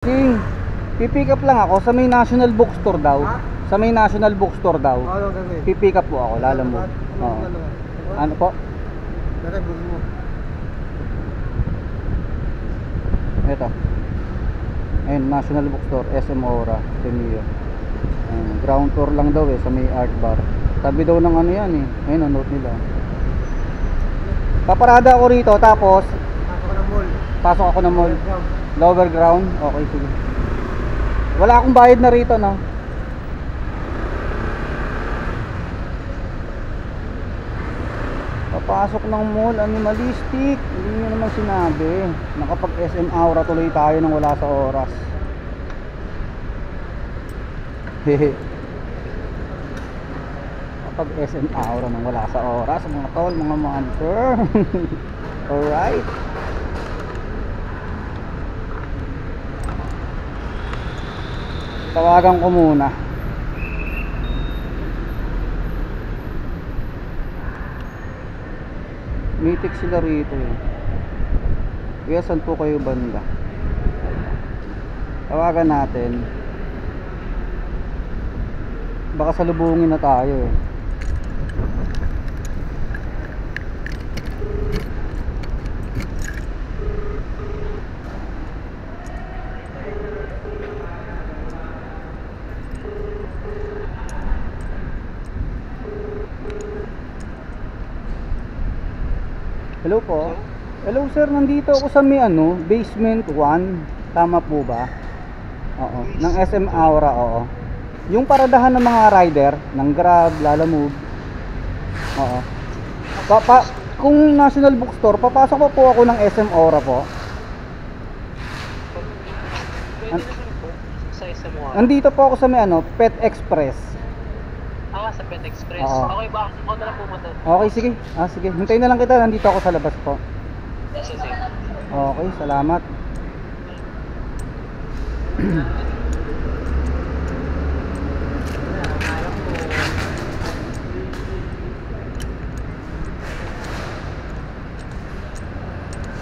Sing, pipick up lang ako sa may National Bookstore daw. Ha? Sa may National Bookstore daw. Oo, yung gagawin. Pipick up po ako, lalo mo. Oo. Ano po? Dati, bukin mo. Ito. Ayun, National Bookstore, SM Aura, Temio. Ground floor lang daw sa may art bar. Tabi daw ng ano yan Ayun, ang note nila. Paparada ako rito, tapos Pasok ka ng mall. pasok ako ng mall. Ground. Lower ground? Okay, sige. Wala akong bayad na rito, no? Papasok ng mall, animalistic. Hindi nyo naman sinabi. Nakapag SM Aura tuloy tayo nang wala sa oras. Hehe. Kapag SM Aura nang wala sa oras, mga tol, mga monster. Alright. Tawagan ko muna. Mitik sila rito Kuya, saan po kayo banda? Tawagan natin. Baka salubungin na tayo Hello po. Hello sir, nandito ako sa may basement 1. Tama po ba? Oo, ng SM Aura, oo. Yung paradahan ng mga rider ng Grab, Lalamove. Oo. Kung National Bookstore, papasok pa po ako ng SM Aura po. Sa SM Aura. Nandito po ako sa may Pet Express. Sa Pet Express. Oo. Okay ba? Ako na lang pumunta. Okay, sige. Sige. Hintayin na lang kita. Nandito ako sa labas po. Sige. Okay, salamat.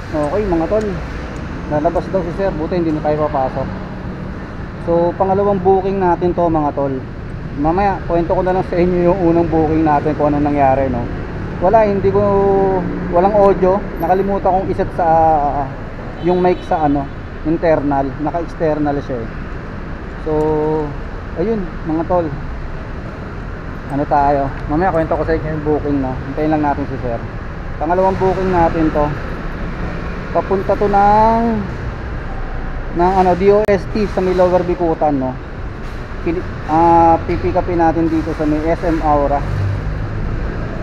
Okay mga tol, lalabas daw si sir, buti hindi na tayo papasok. So pangalawang booking natin to mga tol. Mamaya kwento ko na lang sa inyo yung unang booking natin kung anong nangyari walang audio, nakalimutan kong iset sa yung mic sa internal, naka-external siya So ayun mga tol, tayo, mamaya kwento ko sa inyo yung booking hintayin lang natin si sir. Pangalawang booking natin to, papunta to ng DOST sa may Lower Bikutan pipick upin natin dito sa may SM Aura.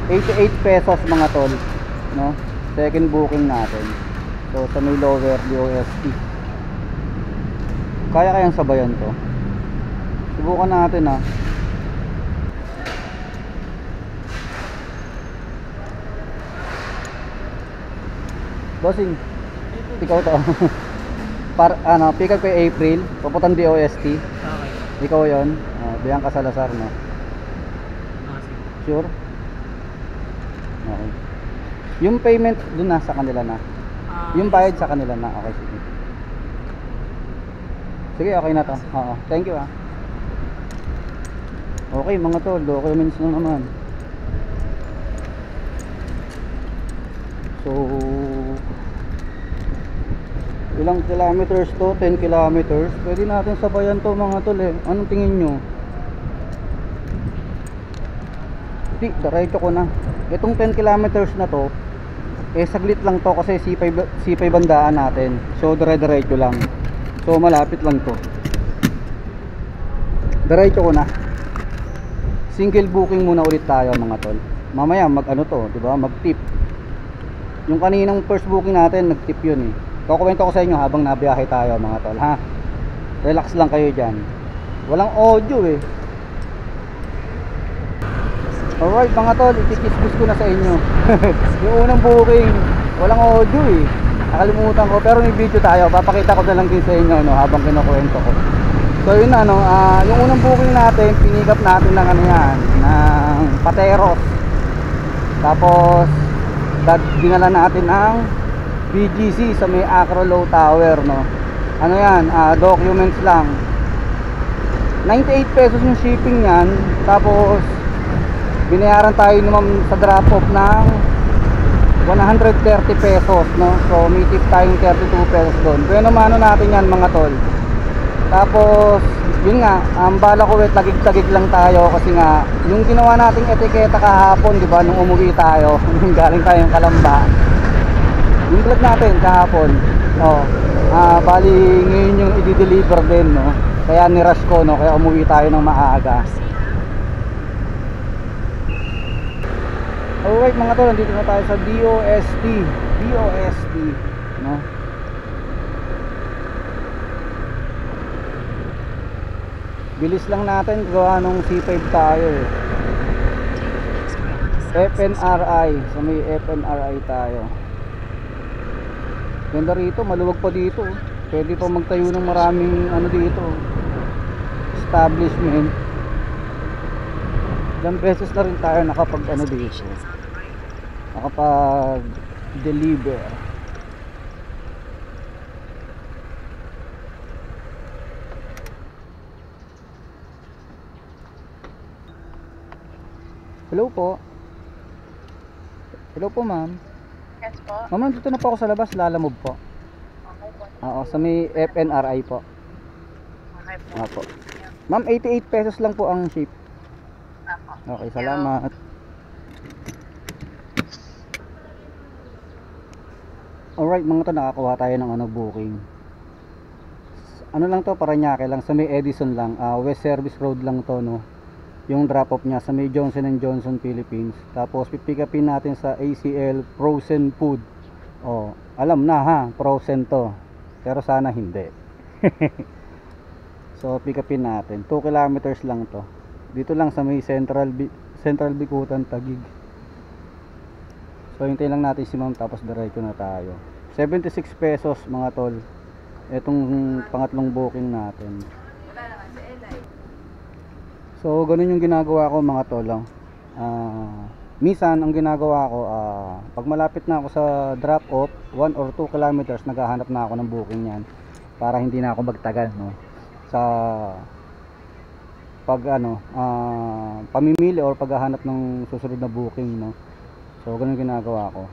88 pesos mga tol second booking natin. So sa may Lower DOST, kayang sabayan to. Subukan natin bossing, ikaw to. Pick up kay April, papuntang DOST. Okay. Ikaw yon, Bianca Salazar Sure? Okay. Yung payment dun sa kanila na. Yung bayad sa kanila na. Okay, sige. Sige, okay na to. Oo. Thank you Okay mga tol, documents na naman. So ilang kilometers to? 10 kilometers. Pwede natin sabayan to mga tol Anong tingin nyo? Diretso ko na. Itong 10 kilometers na to saglit lang to kasi C5 bandaan natin. So diretso lang. So malapit lang to. Diretso ko na. Single booking muna ulit tayo mga tol. Mamaya mag-tip. Yung kaninang first booking natin, nag-tip yun Kukwento ko sa inyo habang nabiyahe tayo mga tol Relax lang kayo dyan. Walang audio Alright mga tol, itikisbus ko na sa inyo. Yung unang booking, walang audio Nakalimutan ko, pero may video tayo. Papakita ko na lang din sa inyo habang kinukwento ko. So yun yung unang booking natin, pinigap natin ng ng Pateros. Tapos dinala natin ng BGC sa may Acro Low Tower Ano yan, documents lang. 98 pesos yung shipping yan. Tapos binayaran tayo naman sa drop off ng 130 pesos, no? So may tip tayong 32 pesos doon. Pero mano natin yan mga tol. Tapos yun nga, ang bala ko tagig-tagig lang tayo kasi nga yung ginawa nating etiketa kahapon, di ba, nung umuwi tayo, galing tayong Kalamba. Yung vlog natin kahapon, bali ngayon yung i-deliver din, no? Kaya ni-rush ko, no? Kaya umuwi tayo ng maaga. Alright mga tol, nandito na tayo sa DOST, no? Bilis lang natin, gawa nung C5 tayo eh. FNRI, so may FNRI tayo. Ganda rito, maluwag pa dito. Pwede pa magtayo ng maraming ano dito, establishment. Ilang beses na rin tayo nakapag ano dito, nakapag deliver. Hello po. Hello po ma'am. Yes po. Ma'am, dito na po ako sa labas, lalamove po. Okay po. Oo, sa may FNRI po. Okay po. Opo. Ma'am, 88 pesos lang po ang ship. Ako. Okay, salamat. Alright mga to, nakakuha tayo ng booking. Ano lang to, Parañaque lang, sa may Edison lang, West Service Road lang to, no. Yung drop off niya sa may Johnson & Johnson Philippines. Tapos pipick upin natin sa ACL Frozen Food. Oh, alam na ha, frozen to. Pero sana hindi. So pick upin natin. 2 kilometers lang to. Dito lang sa may Central Bikutan, Taguig. So hintayin lang natin si ma'am tapos diretso na tayo. 76 pesos mga tol. Etong pangatlong booking natin. So ganun yung ginagawa ko mga tol. Minsan ang ginagawa ko, pag malapit na ako sa drop off 1 or 2 kilometers, naghahanap na ako ng booking yan para hindi na ako magtagal, no, sa pag pamimili or paghahanap ng susunod na booking, no. So ganun ginagawa ko.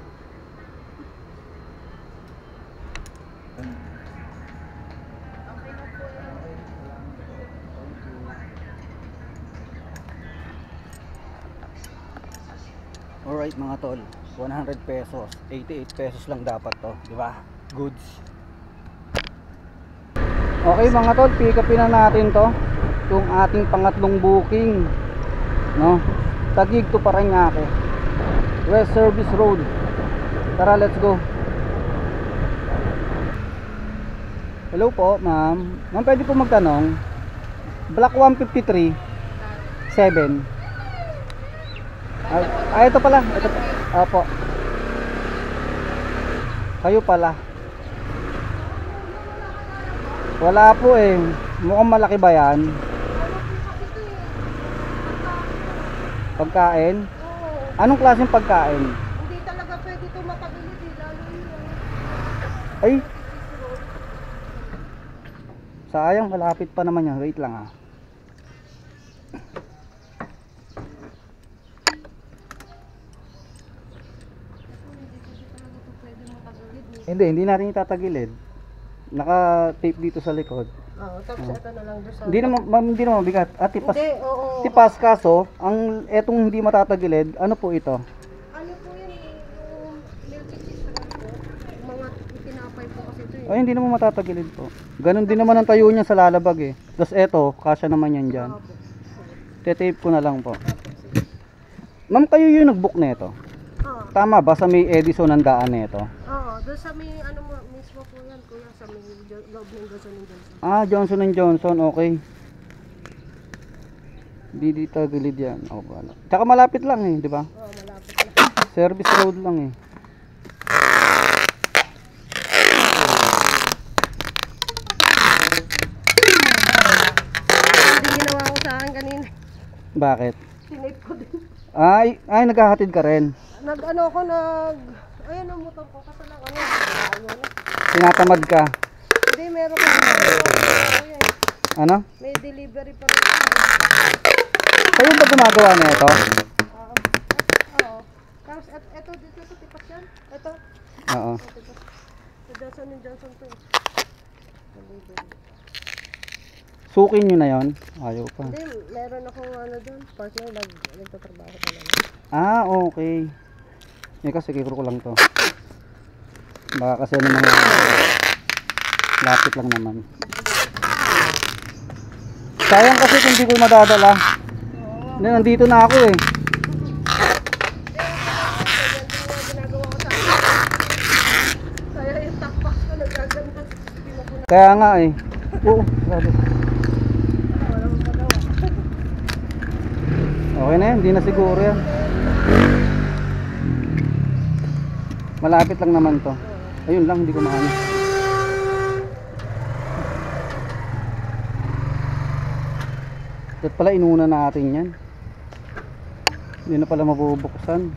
Alright mga tol, 100 pesos, 88 pesos lang dapat to, di ba? Goods. Okay mga tol, pick upin na natin to. Itong ating pangatlong booking, no? Taguig to Parañaque, West Service Road. Tara, let's go. Hello po, ma'am. Ma'am, pwede po magtanong. Block 153 7. Ito pala. Ito. Opo. Kayo pala. Wala po eh. Mukhang malaki ba yan? Pagkain? Anong klaseng pagkain? Hindi talaga pwede ito matagilid eh, lalo yun. Ay. Sayang, malapit pa naman yan. Wait lang ah. Hindi natin itatagilid. Naka-tape dito sa likod. Oo, tapos ito na lang doon sa... Hindi naman, ma'am, hindi naman bigat. Tipas, Hindi, oo. tipas kaso, ang etong hindi matatagilid, ano po ito? Ano po yun eh, yung milk cheese na po. Mga tinapay po kasi ito eh. Ay, hindi naman matatagilid po. Ganon din naman ang tayo niya sa lalabag eh. Tapos eto, kasya naman yan dyan. Te-tape ko na lang po. Ma'am, kayo yung nag-book na ito? Oo. Tama ba sa may Edison ang daan na ito? Oo, doon sa may ano mo mismo po yan, kuya, sa may loob ng Johnson & Johnson. Johnson & Johnson, okay. Di dito gilid yan. Ako ba? Tsaka malapit lang eh, di ba? Oo, malapit na. Service road lang eh. Hindi ginawa ko sa akin kanina. Bakit? Sinape ko din. Ay, naghahatid ka rin. Nag-ano ako, ayun ang motor ko kasi lang ano. Ayaw na. Tinatamad ka. Hindi, meron ka kuya. Ano? May delivery pa rin. Kayo ba gumagawa na ito? Oo. Tapos eto dito sa tipas yan. Eto. Oo. Tipas. Sa Johnson & Johnson to. Delivery. Sukin nyo na yon? Ayaw pa. Hindi, meron akong ano doon. Partner, nagtatrabaho ko lang. Ah, okay. Kasi kikuro ko lang to. Baka kasi ano mga lapit lang naman. Sayang kasi kung hindi ko madadala. Hindi, nandito na ako eh. Ginagawa ko sa Kaya yung takpak ko nagaganda. Kaya nga eh. Oo, grabe. Wala mong magawa. Okay na yan, hindi na siguro yan. Malapit lang naman to. Ayun lang, hindi ko maano. Dapat pala inuna natin yan. Hindi na pala mabubuksan.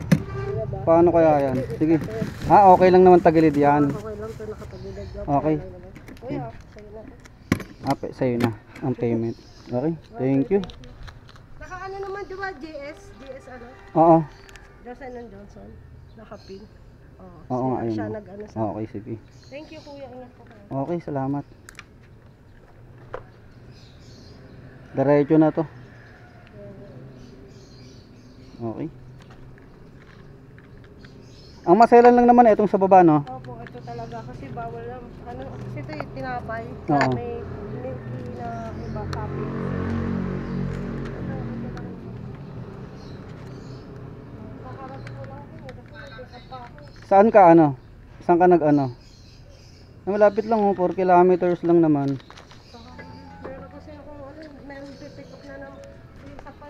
Paano kaya yan? Sige. Ah, okay lang naman tagilid yan. Okay lang to nakatagilid. Okay. Kuya, sa'yo na. Sa'yo na ang payment. Okay, thank you. Naka ano naman diba? GS ano? Oo. Johnson & Johnson. Nakapin. Oo nga, ayun. Siya nag-ano sa. Okay, sige. Thank you kuya, ingat po kayo. Okay, salamat. Diretso na to. Okay. Ang maselan lang naman itong sa baba, no? Opo, ito talaga kasi bawal lang. Ano, kasi ito yung tinapay. Oo. May milky na iba copy. Kakarating ko lang din kasi may pick up pa ako. Saan ka ano? Saan ka nag-ano? Malapit lang, 4 kilometers lang naman. Meron kasi ako, meron pick up na ng isa pa.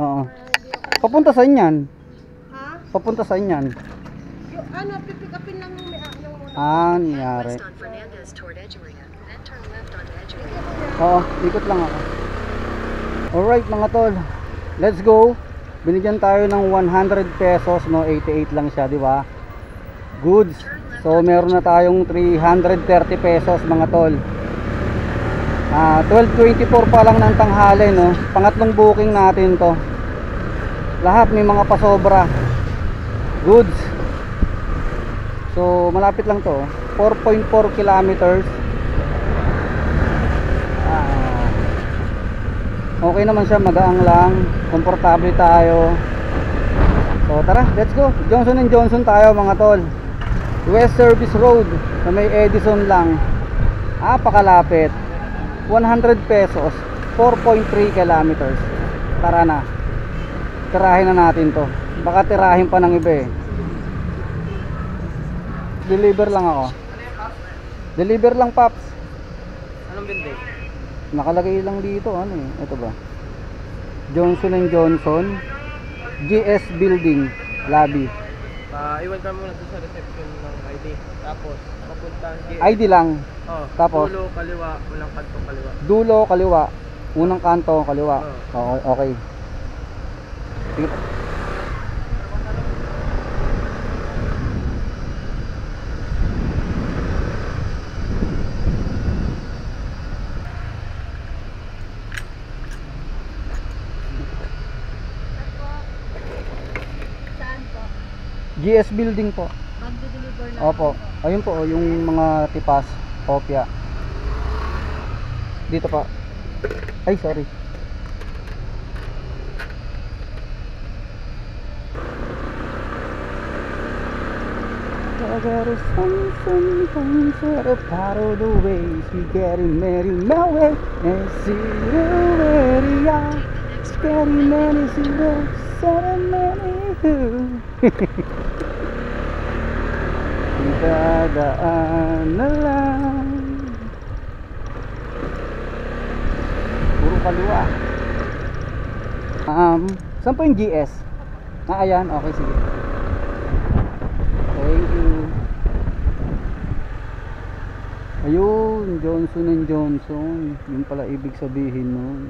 Oo. Hindi ako. Papunta saan yan? Ha? Papunta saan yan? Yung ano, pipick upin lang yung may yung muna. Nangyari. West on Fernandez toward Edgeria, then turn left onto Edgeria. Oo, ikot lang ako. Alright mga tol, let's go. Binigyan tayo ng 100 pesos, no? 88 lang siya, di ba? Goods. So meron na tayong 330 pesos mga tol. 12:24 pa lang ng tanghali, no? Pangatlong booking natin to. Lahat may mga pasobra. Goods. So malapit lang to, 4.4 kilometers. Okay naman siya, magaang lang, komportable tayo. So tara, let's go. Johnson & Johnson tayo mga tol. West Service Road na may Edison lang. Pakalapit. 100 pesos, 4.3 kilometers. Tara na. Tirahin na natin to. Baka tirahin pa ng iba eh. Deliver lang ako. Deliver lang, Paps. Anong bindi? Nakalagay lang dito, ano eh. Ito ba? Johnson & Johnson GS Building Lobby. Iwan ka muna sa reception ng ID. Tapos, papuntang ID lang. Tapos? Dulo, kaliwa, unang kanto, kaliwa. Dulo, kaliwa. Unang kanto, kaliwa. Okay, okay. Sige. Saan po? GS Building po. Magde-deliver lang. Opo. Ayun po, yung mga tipas, kopya. Dito pa. Ay, sorry. I got a something set apart of the ways we getting married my way and see the way are getting many zero ceremony. Dadaan na lang. Puro kaliwa. Saan po yung GS? Ayan, okay, sige. Thank you. Ayun, Johnson & Johnson. Yun pala ibig sabihin nun.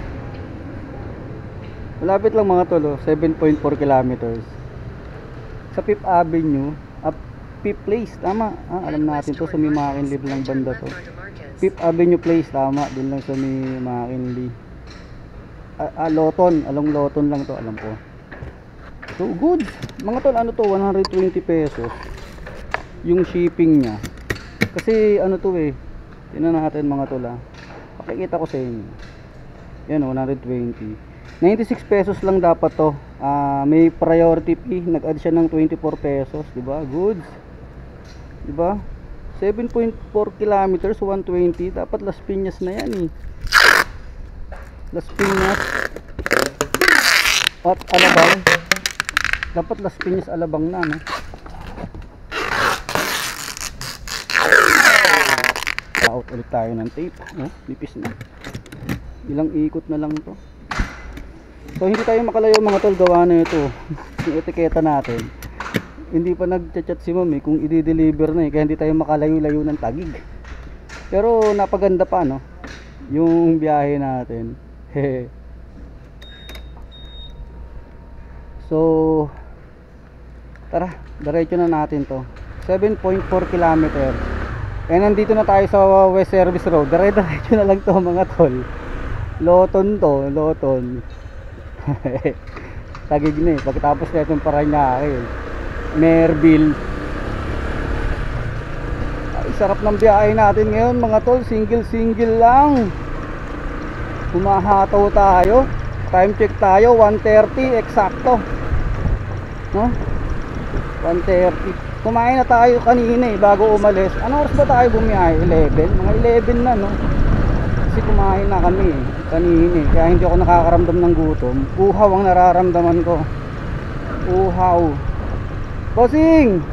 Malapit lang mga tol, oh. 7.4 kilometers. Sa Fifth Avenue, Fifth Place, tama. Alam natin to, sa may Makinli lang banda to. Fifth Avenue Place, tama. Doon lang sa may Makinli. Loton, along Loton lang to, alam ko. So good. Mga tol, ano to, 120 pesos. Yung shipping niya. Kasi ano to eh. Tingnan natin mga tol ah. Pakikita ko sa inyo. Yan oh, 120. 96 pesos lang dapat to. May priority fee, nag-add siya ng 24 pesos, 'di ba? Goods. 'Di ba? 7.4 kilometers, 120. Dapat Las Piñas na 'yan eh. Las Piñas at Alabang. Dapat Las Piñas Alabang na, no? Out ulit tayo ng tape, no? Nipis na. Ilang ikot na lang to. So hindi tayo makalayo mga tol, gawa na ito yung etiketa natin. Hindi pa nagchat-chat si ma'am eh, kung i-deliver na eh, kaya hindi tayo makalayo-layo ng Taguig. Pero napaganda pa, no, yung biyahe natin. So tara, diretso na natin to. 7.4 kilometer. Eh nandito na tayo sa West Service Road. Diretso na lang to mga tol. Loton to, Loton. Taguig na eh. Pagkatapos na itong Paranaque, Merville. Ay, sarap ng biyahe natin ngayon mga tol. Single lang. Humahataw tayo. Time check tayo, 1:30 eksakto, no? 1:30. Kumain na tayo kanina eh, bago umalis. Anong oras ba tayo bumiyahe? 11? Mga 11 na, no? Kasi kumain na kami eh, kanina eh. Kaya hindi ako nakakaramdam ng gutom. Uhaw ang nararamdaman ko. Uhaw. Bossing!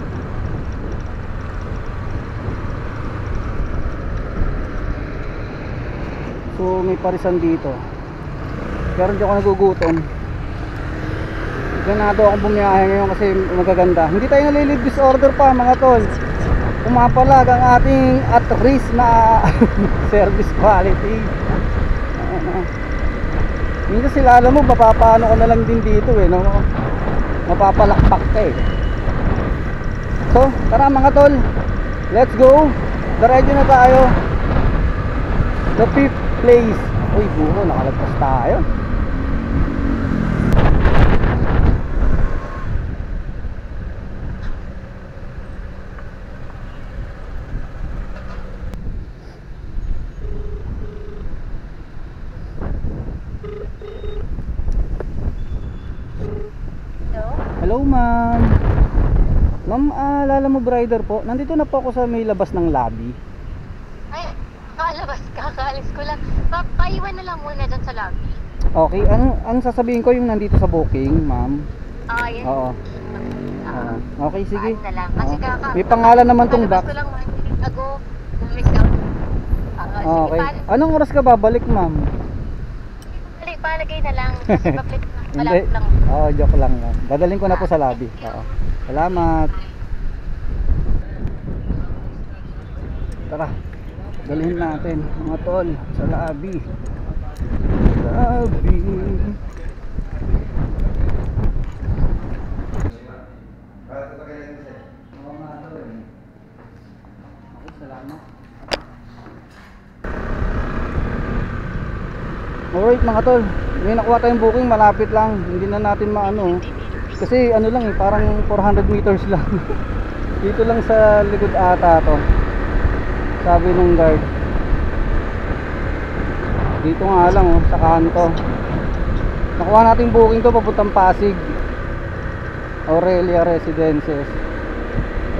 So may parisan dito. Pero hindi ako nagugutom. Ganado akong bumiyahe ngayon kasi magaganda. Hindi tayo nalilib disorder pa mga tol. Pumapalag ang ating at risk na service quality. Minsan sila alam mo, mapapano ka na lang din dito eh, no? Mapapalakpak ka eh. So, tara mga tol, let's go. Diretso na tayo. The Fifth Place. Uy, buho, nakalagpas tayo. Hello ma'am. Ma'am, alala mo rider po, nandito na po ako sa may labas ng lobby. Ay, kalabas ka, kaalis ko lang. Paiwan na lang muna dyan sa lobby. Okay, ang sasabihin ko yung nandito sa booking, ma'am. Yan. Oo. Okay, sige. Na lang. Kasi Oo. May pangalan naman tong box. Kalabas ko lang 1 minute ago. Lumik down. Okay. Anong oras ka babalik, ma'am? Palagay na lang. Kasi paplit na. Malapit lang. Oo, joke lang. Dadalhin ko na po sa lobby. Oo. Salamat. Tara. Dalhin natin mga tol sa lobby. Lobby. Salamat. Alright mga tol, may nakuha tayong booking, malapit lang, hindi na natin maano kasi ano lang eh, parang 400 meters lang. Dito lang sa likod ata to, sabi ng guard. Dito nga lang oh, sa kanto. Nakuha natin booking to papuntang Pasig, Aurelia Residences,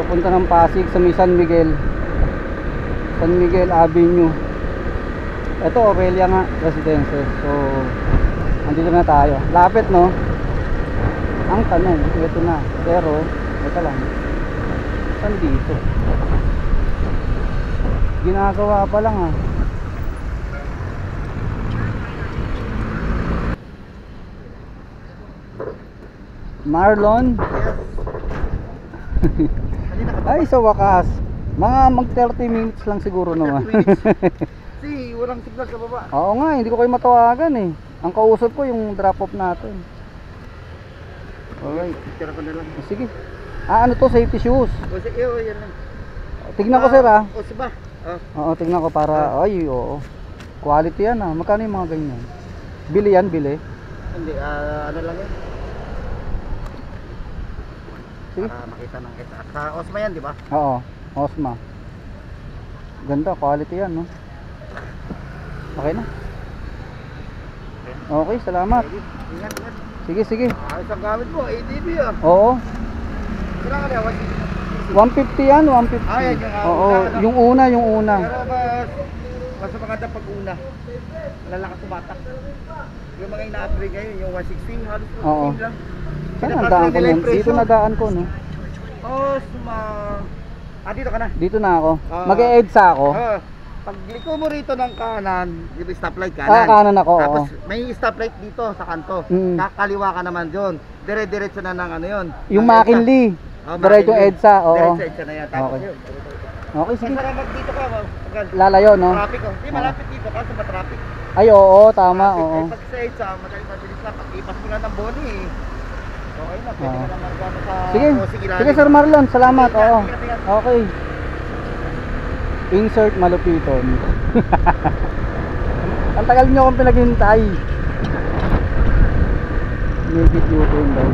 papunta ng Pasig sa may San Miguel Avenue. Ito Aurelia nga Residences. So andito na tayo. Lapit no. Ang tanong, ito na. Pero ito lang. Saan dito? Ginagawa pa lang ah. Marlon. Ay sa wakas. Mga mag 30 minutes lang siguro naman. Si, walang signal sa baba. Oo nga, hindi ko kayo matawagan eh. Ang kausap ko yung drop off natin. Alright. Tira ko na lang. Sige. Ano to, safety shoes. O sige, o yan lang. Tignan ko sir O siba. Oo, tignan ko para, ay oo. Quality yan Magkano yung mga ganyan? Bili yan, bili. Hindi, ano lang yan. Sige. Para makita ng kita. Sa Osma yan, di ba? Oo, Osma. Ganda, quality yan, no? Okay na. Okay, salamat. Ingat, ingat. Sige, sige. Isang gamit mo, ATV Oo. Kailangan yan, 150 yan, 150. Ah, yan yung Oo, una, yung una. Pero mas maganda pag una. Lalakas tumatak. Yung mga ina-upgrade ngayon, yung 116, halos 116 Oo. lang. Saan ang daan ko nun? Dito na daan ko, no? Oh, dito ka na. Dito na ako. Ah. Mag-e-EDSA ako. Pag liko mo rito ng kanan, yung stoplight kanan. Kanan ako, oo. Tapos may stoplight dito sa kanto. Kakaliwa ka naman doon. Dire-diretso na ng ano yun. Yung ng McKinley. EDSA. Diretso EDSA, oo. Diretso EDSA na yan. Tapos Okay. yun. Okay, sige. Masarap dito ka, Lalayo, no? traffic oh. Di malapit dito kasi matraffic. Ay, oo, tama, oo. Pag sa EDSA, mabilis na. Pag-ipas mo na ng boni eh. Okay na, pwede Oo. ka na magkano sa Sige. crossing ilalim. Sige, Sir Marlon, salamat, Sige, oo. sige, sige. Okay. Insert malupiton. Ang tagal nyo akong pinaghintay. Make it U-turn daw.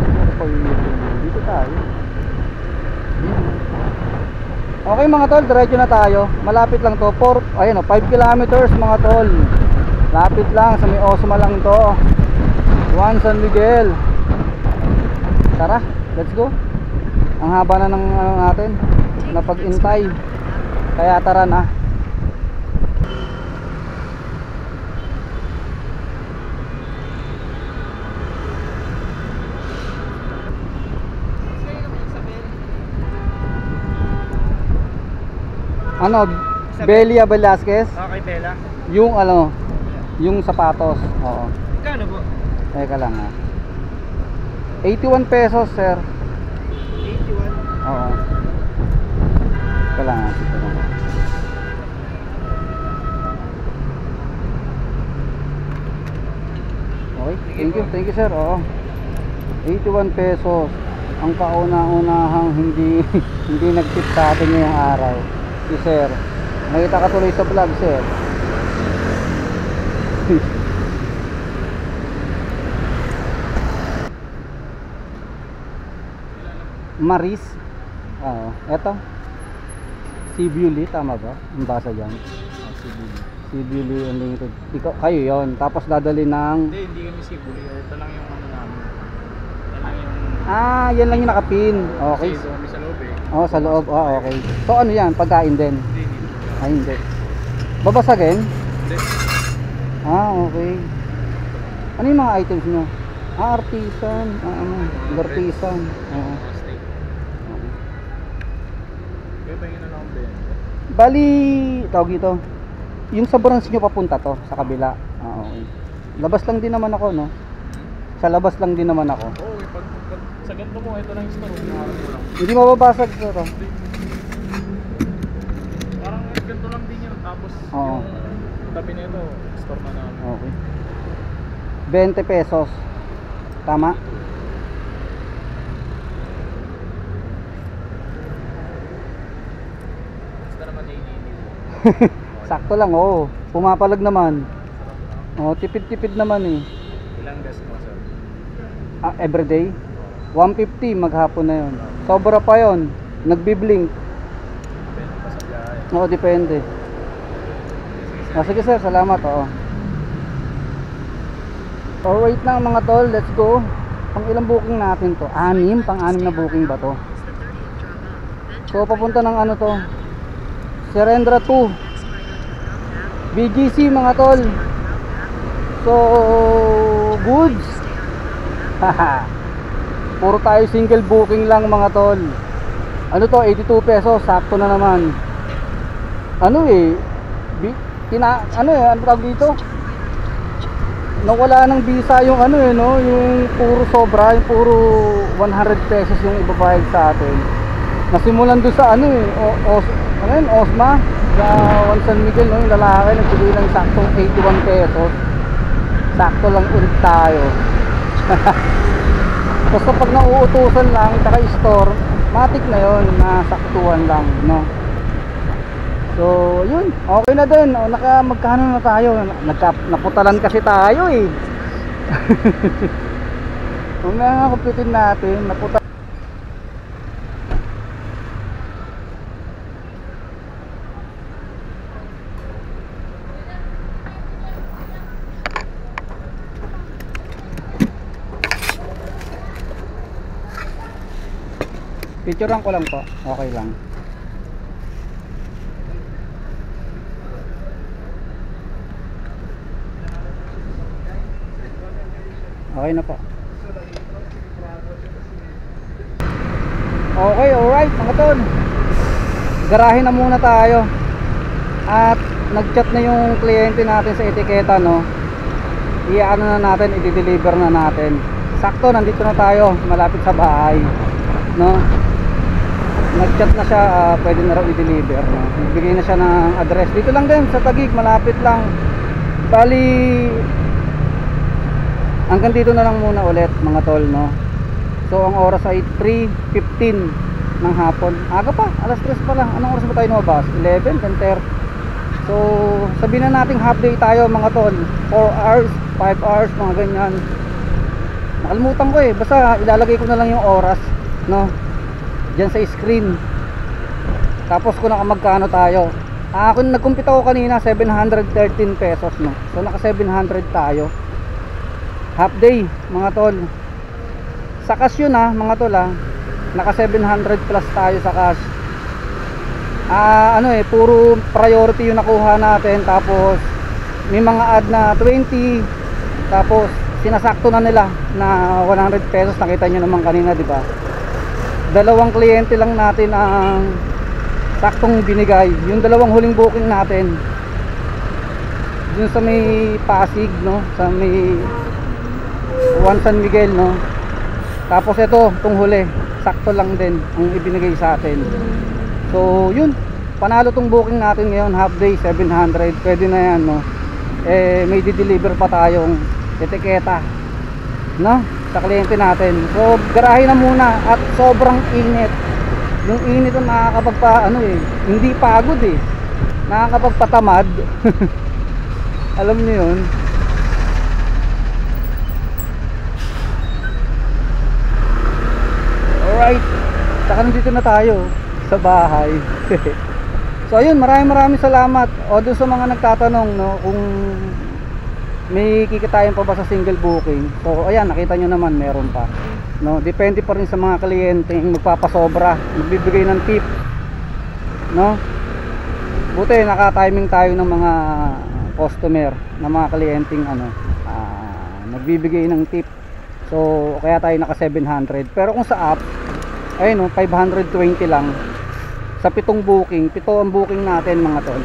Dito tayo. Okay mga tol, diretso na tayo. Malapit lang to. 5 kilometers mga tol. Lapit lang, sa may Osma lang to. Juan San Miguel. Tara, let's go. Ang haba na ng ano natin, napag-intay. Kaya tara na. Ano, Belia Velasquez? Okay, Bella. Yung ano, yung sapatos. Oo. Kano po? Teka lang 81 pesos, sir. 81. Oo. Teka lang dito lang. Okay, thank you sir. Oo. 81 pesos. Ang kauna-unahang hindi hindi nag-tip sa atin ngayong araw. Si sir. Nakita ka tuloy sa vlog, sir. Maris. Oo. Eto. Sibuli, tama ba? Ang basa dyan. Sibuli Unlimited. Kayo yon. Tapos dadali ng... Hindi kami Sibuli. Ito lang yung ano namin. Ito lang yung... yan lang yung nakapin. Okay. Kasi kami sa loob eh. Oh, sa loob. Okay. So ano yan? Pagkain din? Hindi. Ay, hindi. Babasagin? Hindi. Okay. Ano yung mga items nyo? Artisan. Artisan. Oo. Steak. Okay. Kaya pa yun na lang din. Bali, tawag dito. Yung sa branch nyo papunta to, sa kabila. Okay. Labas lang din naman ako, no? Sa labas lang din naman ako. Oo, pag sa ganito mo, ito lang yung store. Hinaharap mo lang. Hindi mababasag to. Parang ganito lang din yun. Tapos Oo. yung tabi na ito, store na namin. Okay. 20 pesos. Tama? Basta naman naininiw. Sakto lang, oo. Pumapalag naman. Oo, tipid-tipid naman eh. Ilang gas mo, sir? Everyday? 150 maghapon na yun. Sobra pa yun. Nagbiblink. Depende pa sa biyahe. Oo, depende. Sige sir, salamat. Oo. Alright na mga tol, let's go. Pang ilang booking natin to? Pang-anim na booking ba to? So papunta ng ano to? Serendra 2 BGC mga tol. So goods. Puro tayo single booking lang mga tol. Ano to, 82 pesos, sakto na naman. Ano ano tawag dito? Nawala ng visa yung yung puro sobra, yung puro 100 pesos yung ibabayad sa atin. Nasimulan doon sa Osma, sa Juan San Miguel, yung lalaki nagbigay ng saktong 81 pesos. sakto lang ulit tayo. Basta pag nauutusan lang tsaka store, matik na yon, nasaktuhan lang, no? So yun, okay na din. O, magkano na tayo, naputalan kasi tayo eh. Kung nga kumpitin natin, naputa. Picturean ko lang po, okay lang. Okay na po. Okay, alright mga tol. Garahe na muna tayo. At nag-chat na yung kliyente natin sa etiketa, no. I-ano na natin, i-deliver na natin. Sakto, nandito na tayo, malapit sa bahay, no. Nag-chat na siya, pwede na raw i-deliver, no. Nagbigay na siya ng address. Dito lang din sa Taguig, malapit lang. Bali, hanggang dito na lang muna ulit mga tol, no. So ang oras ay 3:15 ng hapon. Aga pa, alas 3 pa lang. Anong oras ba tayo lumabas? 11, 10:30. So sabihin na nating half day tayo mga tol. 4 hours, 5 hours, mga ganyan. Nakalimutan ko eh. Basta ilalagay ko na lang yung oras, no, diyan sa screen. Tapos kung magkano tayo. Kung nagkumpita ko kanina 713 pesos, no. So naka 700 tayo. Half day mga tol. Sa cash yun mga tol, naka 700 plus tayo sa cash. Ano puro priority yung nakuha natin. Tapos may mga ad na 20. Tapos sinasakto na nila na 100 pesos. Nakita nyo naman kanina, di ba? Dalawang kliyente lang natin ang saktong binigay. Yung dalawang huling booking natin dun sa may Pasig, no, sa may Juan San Miguel, no. Tapos ito, itong huli, sakto lang din ang ibinigay sa atin. So yun, panalo tong booking natin ngayon, half day 700, pwede na yan, no. May di-deliver pa tayong etiketa, no, sa kliyente natin. So garahe na muna at sobrang init. Yung init ang nakakapagpa, hindi pagod eh, nakakapagpatamad. Alam niyo yun. Alright, saka nandito na tayo sa bahay. So ayun, maraming salamat. O dun sa mga nagtatanong, no, kung may kikitayan pa ba sa single booking. So ayan, nakita nyo naman, meron pa, no. Depende pa rin sa mga kliyente yung magpapasobra, magbibigay ng tip, no. Buti naka-timing tayo ng mga customer, ng mga kliyenteng nagbibigay ng tip. So kaya tayo naka 700. Pero kung sa app, ayun, 520 lang sa 7 booking. 7 ang booking natin mga tol.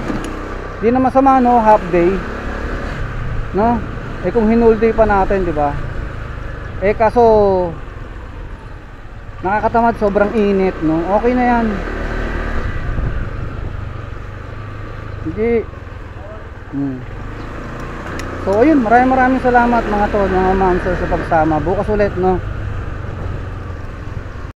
Di na masama, no, half day, no. Kung hinul day pa natin, di ba? Kaso nakakatamad, sobrang init, no. Okay na yan. Hindi. So ayun, maraming salamat mga tol, mga ma'am sir, sa pagsama. Bukas ulit, no.